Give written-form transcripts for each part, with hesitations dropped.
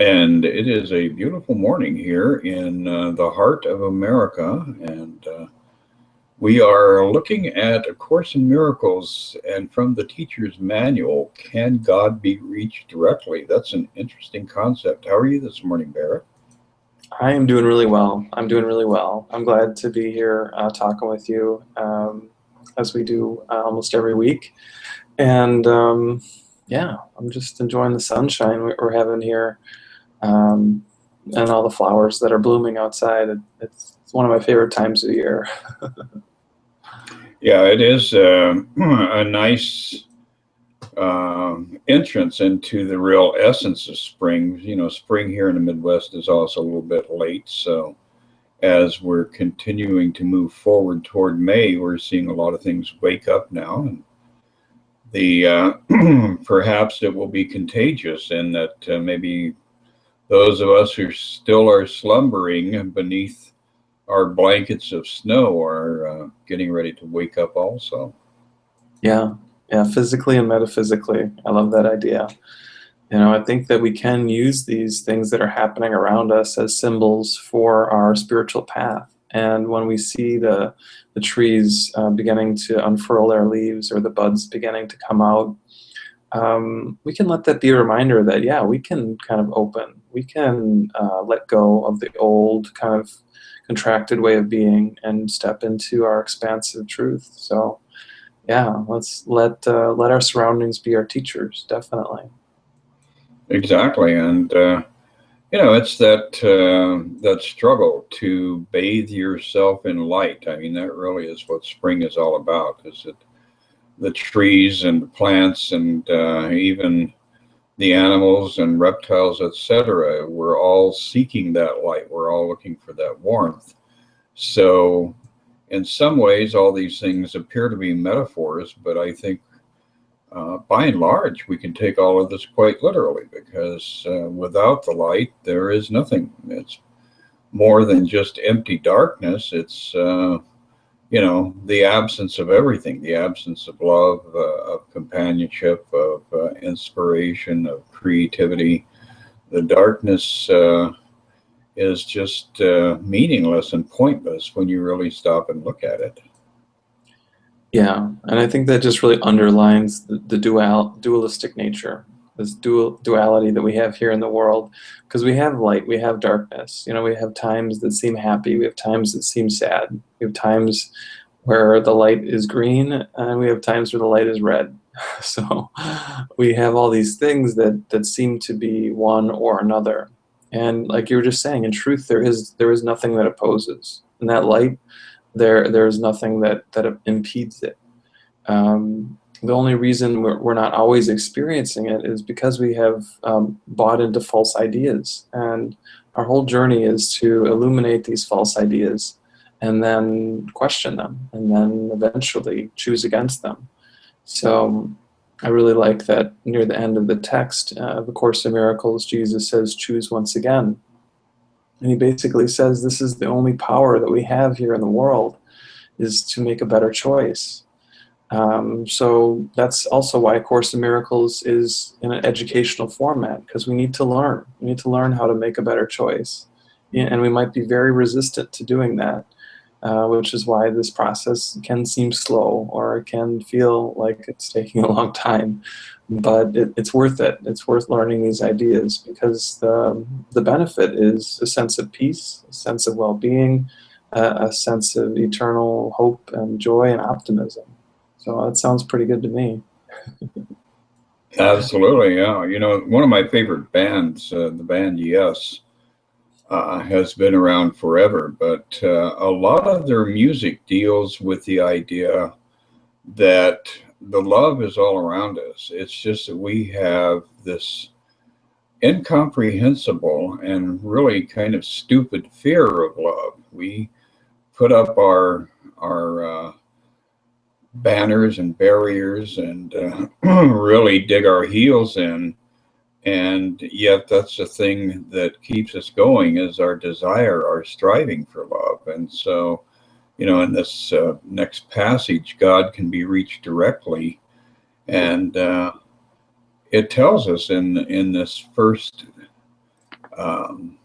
And it is a beautiful morning here in the heart of America. And we are looking at A Course in Miracles. And from the teacher's manual, Can God Be Reached Directly? That's an interesting concept. How are you this morning, Barrett? I am doing really well. I'm doing really well. I'm glad to be here talking with you as we do almost every week. And yeah, I'm just enjoying the sunshine we're having here um, and all the flowers that are blooming outside. It's one of my favorite times of the year. Yeah, it is a nice entrance into the real essence of spring. You know, spring here in the Midwest is also a little bit late. So as we're continuing to move forward toward May, we're seeing a lot of things wake up now. And the perhaps it will be contagious in that maybe those of us who still are slumbering beneath our blankets of snow are getting ready to wake up also. Yeah, yeah, physically and metaphysically. I love that idea. I think that we can use these things that are happening around us as symbols for our spiritual path. And when we see the trees beginning to unfurl their leaves or the buds beginning to come out, we can let that be a reminder that, yeah, we can kind of open. We can let go of the old kind of contracted way of being and step into our expansive truth. So, yeah, let's let our surroundings be our teachers, definitely. Exactly, and it's that struggle to bathe yourself in light. I mean, that really is what spring is all about. Is it the trees and the plants and even the animals and reptiles, etc. We're all seeking that light. We're all looking for that warmth. So, in some ways, all these things appear to be metaphors, but I think by and large, we can take all of this quite literally because without the light, there is nothing. It's more than just empty darkness. It's, the absence of everything, the absence of love, of companionship, of inspiration, of creativity. The darkness is just meaningless and pointless when you really stop and look at it. Yeah, and I think that just really underlines the dualistic nature, this duality that we have here in the world, because we have light, we have darkness. We have times that seem happy, we have times that seem sad, we have times where the light is green, and we have times where the light is red. So we have all these things that seem to be one or another. And like you were just saying, in truth, there is nothing that opposes. And that light, there's nothing that impedes it. The only reason we're not always experiencing it is because we have bought into false ideas, and our whole journey is to illuminate these false ideas and then question them and then eventually choose against them. So I really like that near the end of the text of A Course in Miracles, Jesus says, choose once again. And he basically says this is the only power that we have here in the world, is to make a better choice. So that's also why A Course in Miracles is in an educational format, because we need to learn. We need to learn how to make a better choice. And we might be very resistant to doing that, which is why this process can seem slow or it can feel like it's taking a long time. But it's worth it. It's worth learning these ideas because the benefit is a sense of peace, a sense of well-being, a sense of eternal hope and joy and optimism. So that sounds pretty good to me. Absolutely, yeah. One of my favorite bands, the band Yes, has been around forever, but a lot of their music deals with the idea that the love is all around us. It's just that we have this incomprehensible and really kind of stupid fear of love. We put up our banners and barriers and really dig our heels in, and yet that's the thing that keeps us going is our desire, our striving for love. And so, in this next passage, God can be reached directly, and it tells us in this first um,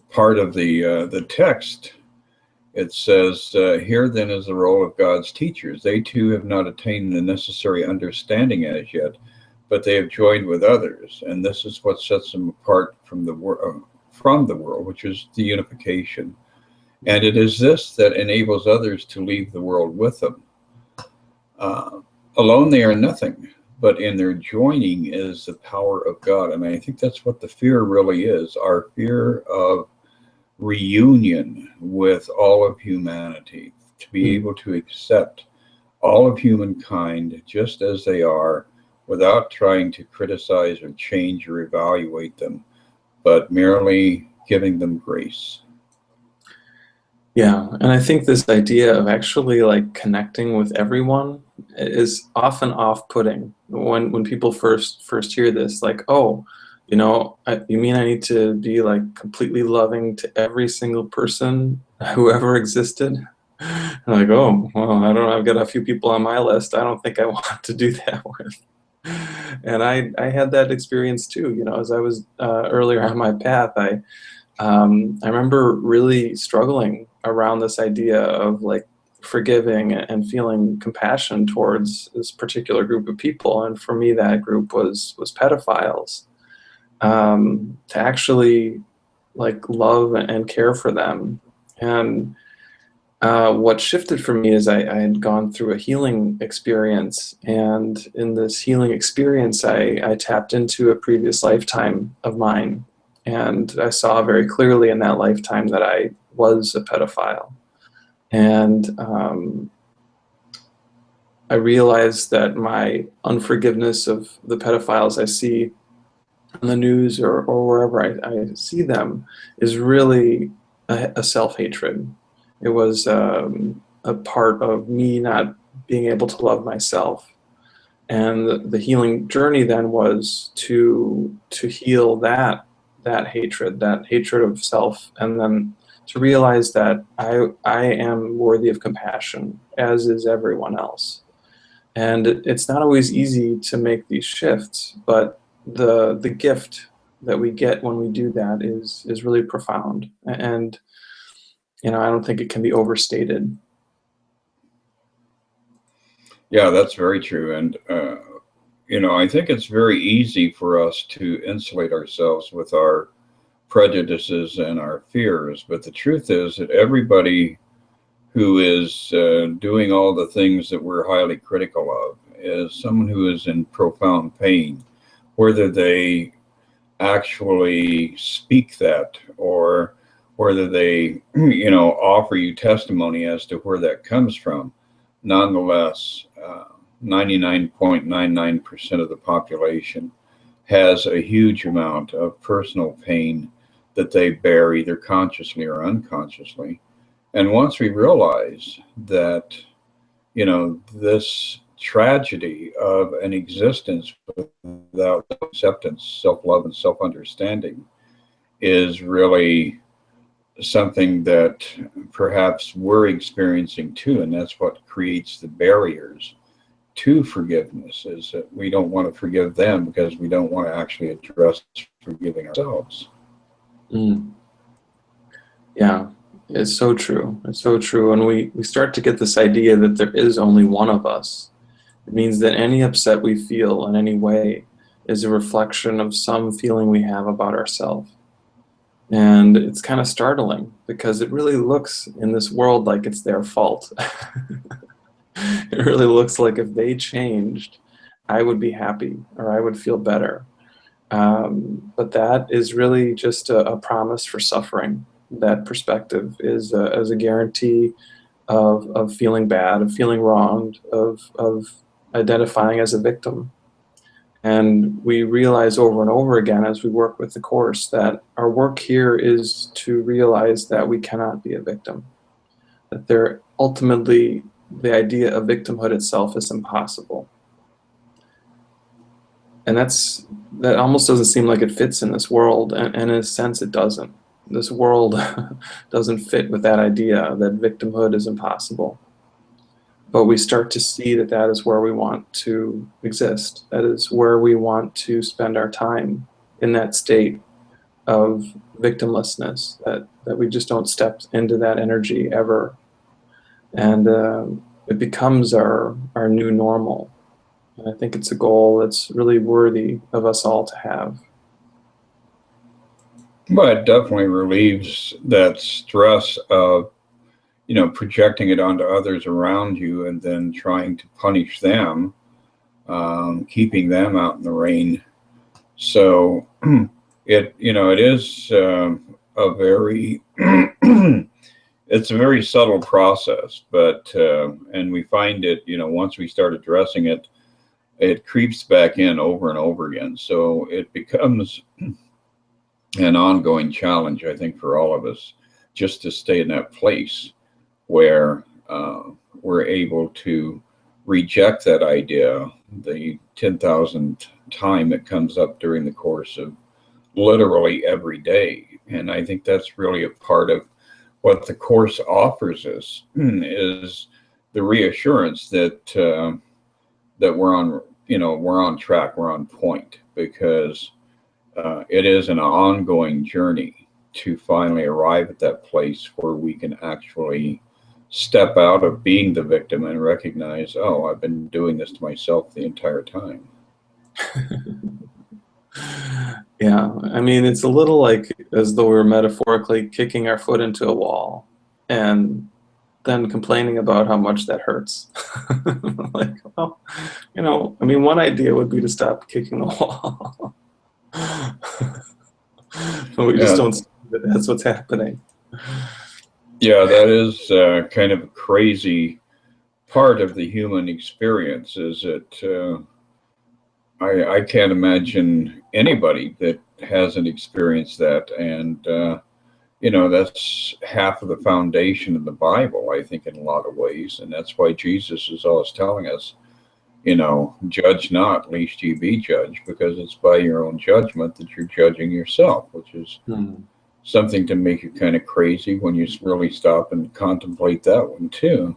part of the text, it says, "Here then is the role of God's teachers. They too have not attained the necessary understanding as yet, but they have joined with others, and this is what sets them apart from the world, which is the unification. And it is this that enables others to leave the world with them. Uh, Alone they are nothing, but in their joining is the power of God." And I think that's what the fear really is, our fear of reunion with all of humanity, to be Mm. able to accept all of humankind just as they are without trying to criticize or change or evaluate them, but merely giving them grace. Yeah, and I think this idea of actually like connecting with everyone is often off-putting when people first hear this, like, oh, you mean I need to be like completely loving to every single person who ever existed? I'm like, oh, well, I don't know, I've got a few people on my list I don't think I want to do that with. And I had that experience too, as I was earlier on my path. I remember really struggling around this idea of like forgiving and feeling compassion towards this particular group of people, and for me, that group was pedophiles. To actually like love and care for them, and what shifted for me is I had gone through a healing experience, and in this healing experience, I tapped into a previous lifetime of mine, and I saw very clearly in that lifetime that I was a pedophile. And I realized that my unforgiveness of the pedophiles I see on the news or wherever I see them is really a self-hatred. It was a part of me not being able to love myself. And the healing journey then was to heal that hatred of self, and then to realize that I am worthy of compassion, as is everyone else. And it's not always easy to make these shifts, but the gift that we get when we do that is really profound. And I don't think it can be overstated. Yeah, that's very true. And, I think it's very easy for us to insulate ourselves with our prejudices and our fears. But the truth is that everybody who is doing all the things that we're highly critical of is someone who is in profound pain, whether they actually speak that or whether they, offer you testimony as to where that comes from. Nonetheless, 99.99% of the population has a huge amount of personal pain that they bear either consciously or unconsciously. And once we realize that, this tragedy of an existence without acceptance, self love, and self understanding is really something that perhaps we're experiencing too. And that's what creates the barriers to forgiveness, is that we don't want to forgive them because we don't want to actually address forgiving ourselves. Mm. Yeah, it's so true. It's so true. And we start to get this idea that there is only one of us. It means that any upset we feel in any way is a reflection of some feeling we have about ourselves. And it's kind of startling because it really looks in this world like it's their fault. It really looks like if they changed, I would be happy or I would feel better. But that is really just a promise for suffering. That perspective is as a guarantee of feeling bad, of feeling wronged, of identifying as a victim. And we realize over and over again as we work with the Course that our work here is to realize that we cannot be a victim, that there ultimately the idea of victimhood itself is impossible. And that almost doesn't seem like it fits in this world, and in a sense it doesn't. This world doesn't fit with that idea that victimhood is impossible. But we start to see that that is where we want to exist. That is where we want to spend our time, in that state of victimlessness, that we just don't step into that energy ever. And it becomes our new normal. And I think it's a goal that's really worthy of us all to have. But it definitely relieves that stress of, projecting it onto others around you and then trying to punish them, keeping them out in the rain. So it is a very, it's a very subtle process, but, and we find it, once we start addressing it, it creeps back in over and over again. So it becomes an ongoing challenge, I think, for all of us, just to stay in that place where we're able to reject that idea the 10,000th time it comes up during the course of literally every day. And I think that's really a part of what the Course offers us is the reassurance that that we're on track, we're on point, because it is an ongoing journey to finally arrive at that place where we can actually step out of being the victim and recognize, oh, I've been doing this to myself the entire time. Yeah, I mean, it's a little like as though we're metaphorically kicking our foot into a wall and then complaining about how much that hurts. Like, well, I mean, one idea would be to stop kicking the wall. But we just Yeah, don't see that that's what's happening. yeah, that is kind of a crazy part of the human experience. Is that I can't imagine anybody that hasn't experienced that, and that's half of the foundation of the Bible, I think, in a lot of ways, and that's why Jesus is always telling us, judge not, lest ye be judged, because it's by your own judgment that you're judging yourself, which is something to make you kind of crazy when you really stop and contemplate that one too.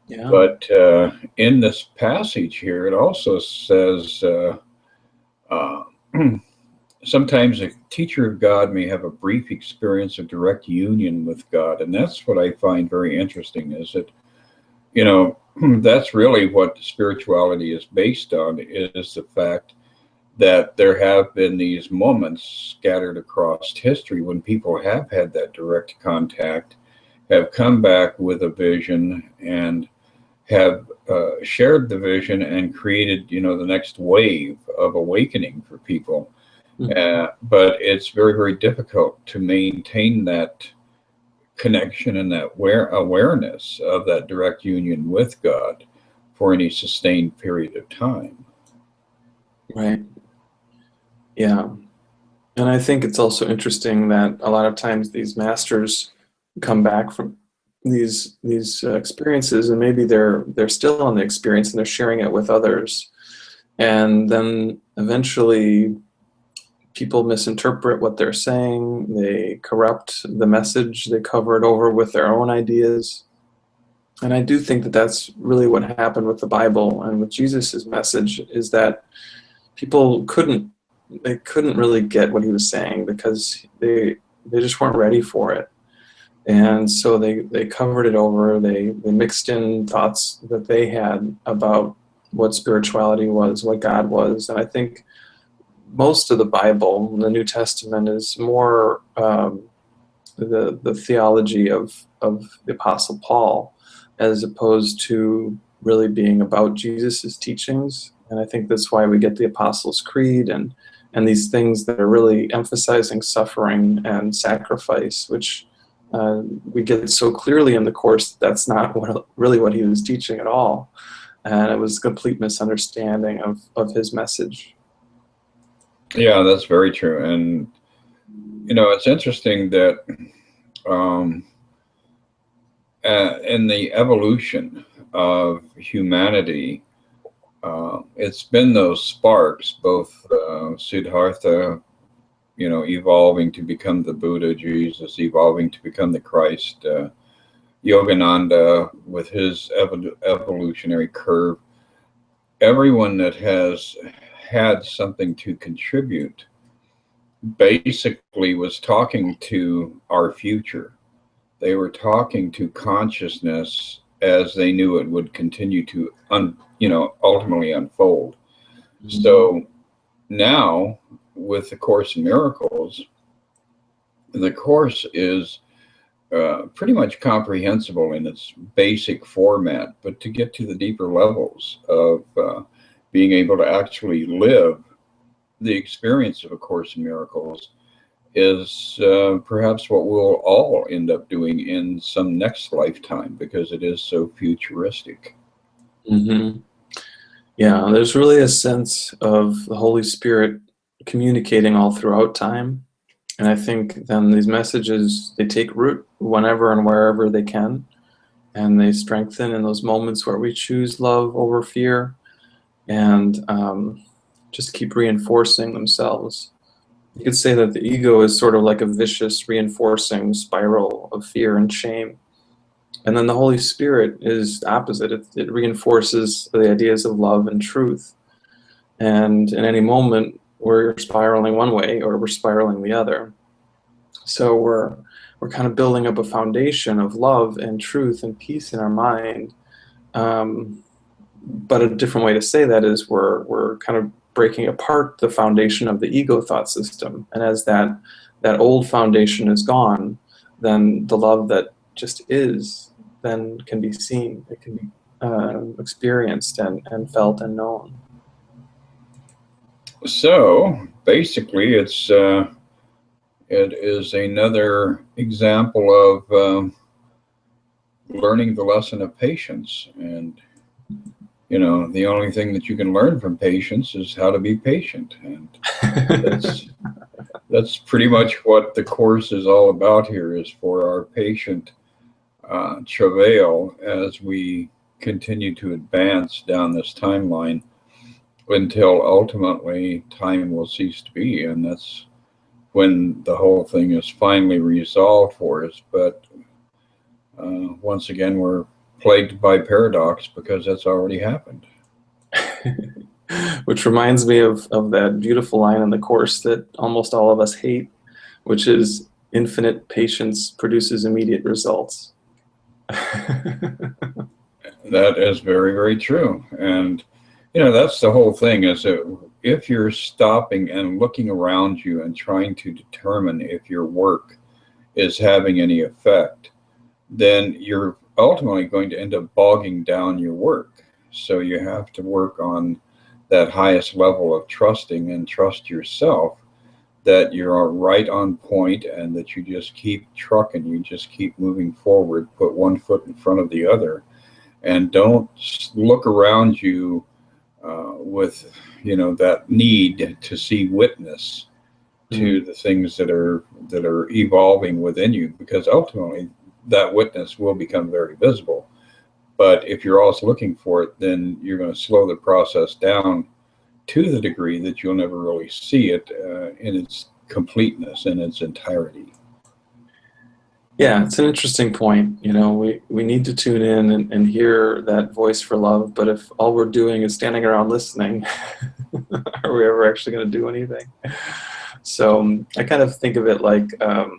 Yeah. But in this passage here, it also says sometimes a teacher of God may have a brief experience of direct union with God. And that's what I find very interesting, is that, that's really what spirituality is based on, is the fact that there have been these moments scattered across history when people have had that direct contact, have come back with a vision, and have shared the vision and created, the next wave of awakening for people. But it's very, very difficult to maintain that connection and that awareness of that direct union with God for any sustained period of time. Right. Yeah. And I think it's also interesting that a lot of times these masters come back from these experiences, and maybe they're still on the experience and they're sharing it with others, and then eventually people misinterpret what they're saying, they corrupt the message, they cover it over with their own ideas. And I do think that that's really what happened with the Bible and with Jesus's message, is that people couldn't really get what he was saying because they just weren't ready for it. And so they covered it over, they mixed in thoughts that they had about what spirituality was, what God was. And I think most of the Bible, the New Testament, is more the theology of the Apostle Paul, as opposed to really being about Jesus's teachings. And I think that's why we get the Apostles' Creed and these things that are really emphasizing suffering and sacrifice, which we get so clearly in the Course that's not really what he was teaching at all. And it was a complete misunderstanding of his message. Yeah, that's very true. And, it's interesting that in the evolution of humanity, it's been those sparks, both Siddhartha, evolving to become the Buddha, Jesus evolving to become the Christ, Yogananda with his evolutionary curve. Everyone that has had something to contribute basically was talking to our future. They were talking to consciousness as they knew it would continue to, ultimately unfold. Mhm. So now, with the Course in Miracles, the Course is pretty much comprehensible in its basic format, but to get to the deeper levels of being able to actually live the experience of A Course in Miracles is perhaps what we'll all end up doing in some next lifetime because it is so futuristic. Mhm. Yeah, there's really a sense of the Holy Spirit communicating all throughout time. And I think then these messages, they take root whenever and wherever they can. And they strengthen in those moments where we choose love over fear, and just keep reinforcing themselves. You could say that the ego is sort of like a vicious reinforcing spiral of fear and shame. And then the Holy Spirit is opposite. It reinforces the ideas of love and truth. And in any moment, we're spiraling one way or we're spiraling the other. So we're kind of building up a foundation of love and truth and peace in our mind. Um, but a different way to say that is we're kind of breaking apart the foundation of the ego thought system. And as that old foundation is gone, then the love that just is then can be seen. It can be experienced and felt and known. So basically, it is another example of learning the lesson of patience. And the only thing that you can learn from patience is how to be patient, and that's that's pretty much what the course is all about here, is for our patient travail as we continue to advance down this timeline until ultimately time will cease to be, and that's when the whole thing is finally resolved for us. But once again, we're plagued by paradox because that's already happened. Which reminds me of that beautiful line in the course that almost all of us hate, which is infinite patience produces immediate results. That is very, very true. And, that's the whole thing, is that if you're stopping and looking around you and trying to determine if your work is having any effect, then you're ultimately going to end up bogging down your work. So you have to work on that highest level of trusting and trust yourself that you're right on point and that you just keep trucking, you just keep moving forward, put one foot in front of the other, and don't look around you with that need to see witness to Mm. the things that are evolving within you, because ultimately that witness will become very visible. But if you're always looking for it, then you're going to slow the process down to the degree that you'll never really see it in its completeness, in its entirety. Yeah, it's an interesting point. We need to tune in and hear that voice for love, but if all we're doing is standing around listening, are we ever actually going to do anything? So I kind of think of it like, a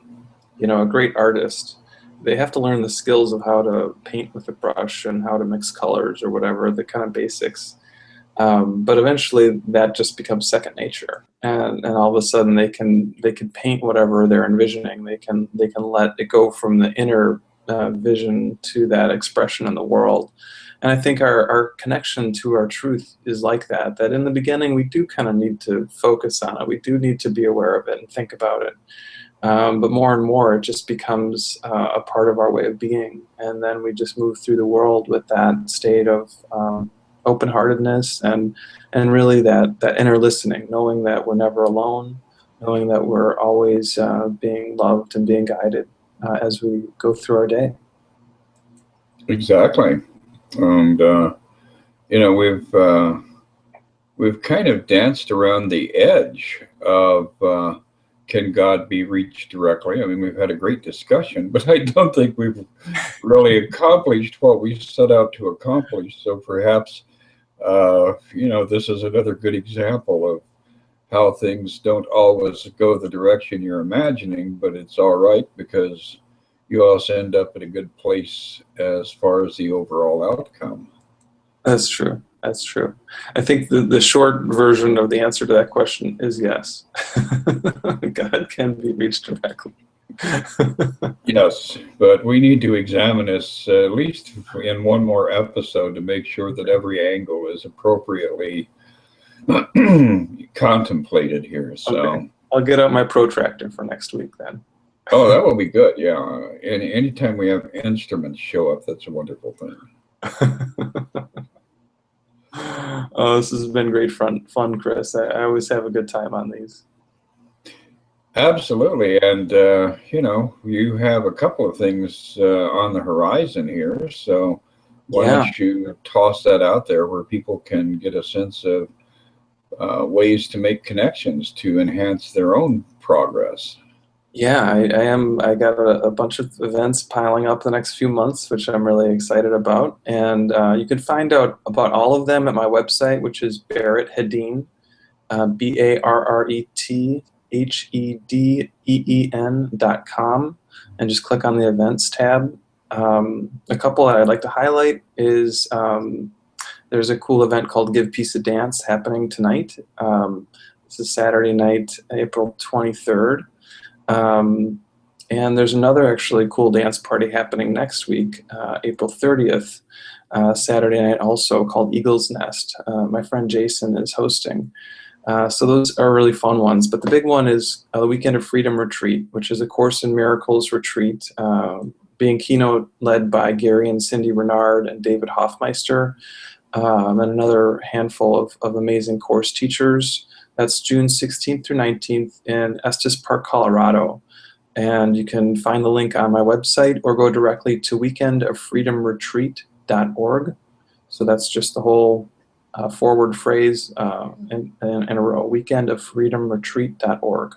great artist. They have to learn the skills of how to paint with a brush and how to mix colors or whatever, the kind of basics. But eventually that just becomes second nature, and all of a sudden they can paint whatever they're envisioning. They can let it go from the inner vision to that expression in the world. And I think our connection to our truth is like that. That in the beginning we do kind of need to focus on it. We do need to be aware of it and think about it. But more and more it just becomes a part of our way of being, and then we just move through the world with that state of open-heartedness and really that inner listening, knowing that we're never alone, knowing that we're always being loved and being guided as we go through our day. Exactly. And we've kind of danced around the edge of can God be reached directly? I mean, we've had a great discussion, but I don't think we've really accomplished what we set out to accomplish. So perhaps, this is another good example how things don't always go the direction you're imagining, but it's all right because you also end up at a good place as far as the overall outcome. That's true. That's true. I think the short version of the answer to that question is yes. God can be reached directly. Yes, but we need to examine this at least in one more episode to make sure that every angle is appropriately contemplated here. Okay. So, I'll get out my protractor for next week then. oh, that will be good. Yeah. And anytime we have instruments show up, that's a wonderful thing. Oh, this has been great fun, Chris. I always have a good time on these. Absolutely. And, you have a couple of things on the horizon here. So why Yeah. don't you toss that out there where people can get a sense of ways to make connections to enhance their own progress? Yeah, I am. I got a bunch of events piling up the next few months, which I'm really excited about. And you can find out about all of them at my website, which is Barrett Hedeen, BarrettHedeen.com, and just click on the events tab. A couple that I'd like to highlight is there's a cool event called Give Peace a Dance happening tonight. This is Saturday night, April 23rd. And there's another actually cool dance party happening next week, April 30th, Saturday night also, called Eagle's Nest. My friend Jason is hosting. So those are really fun ones. But the big one is the Weekend of Freedom Retreat, which is a Course in Miracles retreat, being keynote led by Gary and Cindy Renard and David Hoffmeister, and another handful of amazing course teachers. That's June 16th through 19th in Estes Park, Colorado. And you can find the link on my website or go directly to weekendoffreedomretreat.org. So that's just the whole forward phrase in a row, weekendoffreedomretreat.org.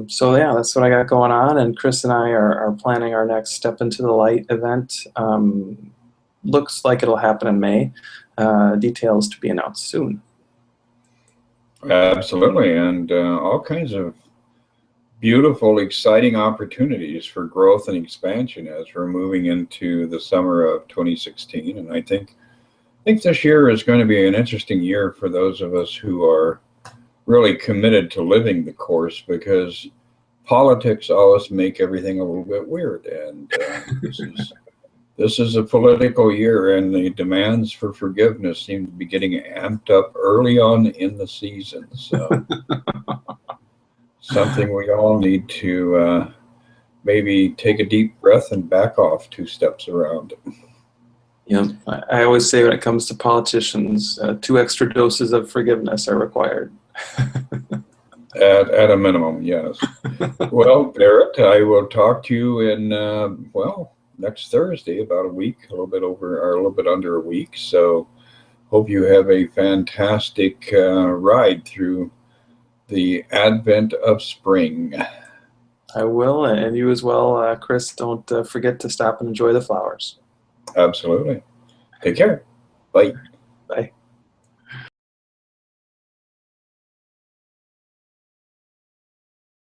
So yeah, that's what I got going on. And Chris and I are planning our next Step into the Light event. Looks like it'll happen in May. Details to be announced soon. Absolutely. And all kinds of beautiful, exciting opportunities for growth and expansion as we're moving into the summer of 2016. And I think this year is going to be an interesting year for those of us who are really committed to living the course, because politics always make everything a little bit weird. And this is a political year, and the demands for forgiveness seem to be getting amped up early on in the season. So something we all need to maybe take a deep breath and back off 2 steps around. Yeah, I always say when it comes to politicians, 2 extra doses of forgiveness are required. At a minimum, yes. Well, Barrett, I will talk to you in, next Thursday, about a week, a little bit over, or a little bit under a week. So hope you have a fantastic ride through the advent of spring. I will, and you as well, Chris. Don't forget to stop and enjoy the flowers. Absolutely. Take care. Bye. Bye.